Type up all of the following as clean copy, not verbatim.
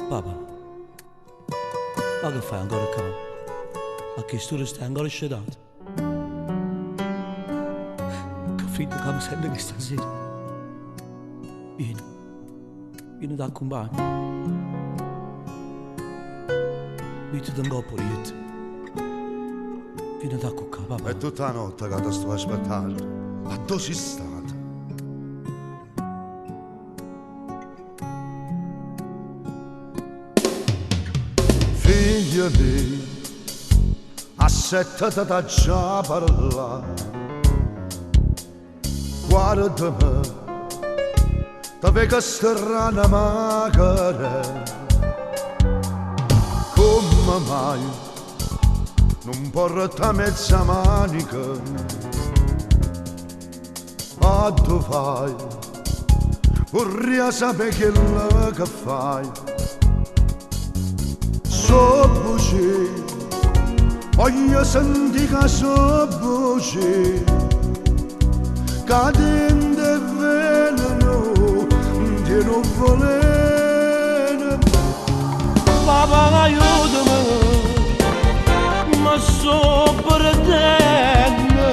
Papà, ma che fai ancora qua? Ma che storia stai ancora scedato? Capito che mi sento che stasera? Vieni, vieni da accompagno. Mettiti in coppa, Riet. Vieni da cucca, papà. È tutta la notte che ti sto aspettando. Ma dove sei stata? Figlia mia, assettati da già parlare. Guardami, ti vedo strana magari. Come mai non porta mezza manica? Ma tu fai, vorrei sapere che fai. So buci, voglio sentire che so buci, cadente veleno di non volere. Papà, aiutami, ma sto perdendo.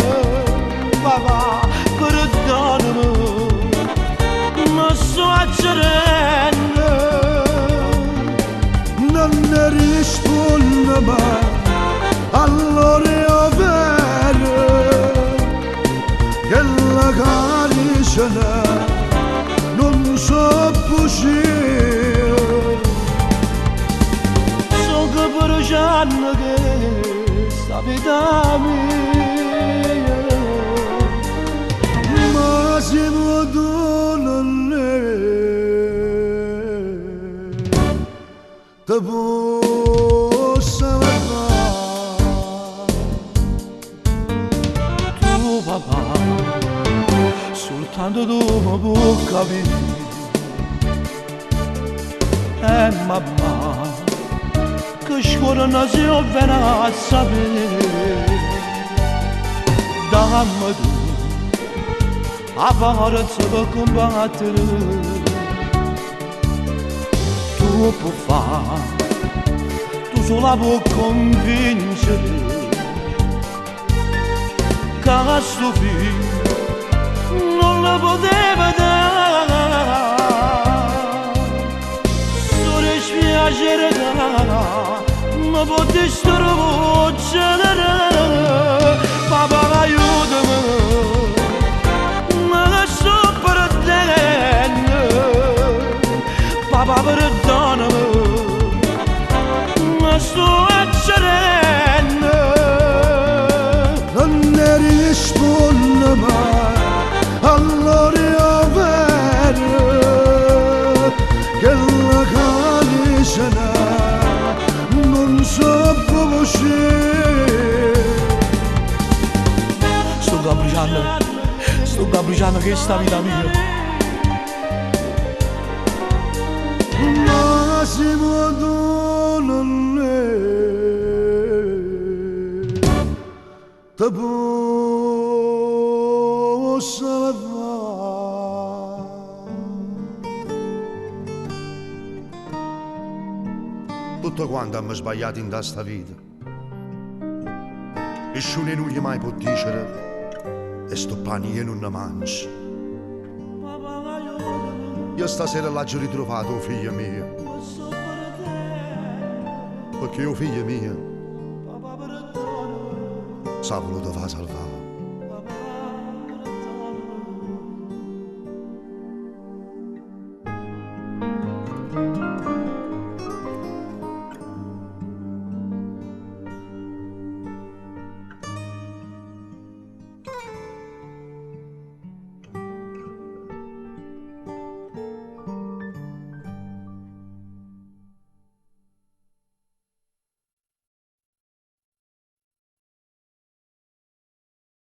Papà, perdonami, ma sto accadendo. Non ne risponde mai, allora è vero che la caricina non so bugie. So che bruciano che sta vita mia, Ma se tu non te possa fare. tu papà, soltanto tu mi puoi capire. Mamma, che scuola non si viene a sapere. Dammi tu a forza per combattere. Tu puoi fare, tu sola puoi convincere che sto figlio non lo poteva dare. Solo spiacere ma può distruggere. Papà, aiutami, ma sto perdendo. Papà, perdonami, ma sto accadendo. Non ne risponde mai, allora è vero che la calicina non so uscire. Sto bruciando che sta vita mia. Ma se tu non te possa fare. Tutto quanto abbiamo sbagliato in questa vita, nessuno non gli mai può dire e sto pane io non ne mangio. Io stasera l'ho ritrovato, figlia mia, perché io figlia mia s'ha voluto far salvare.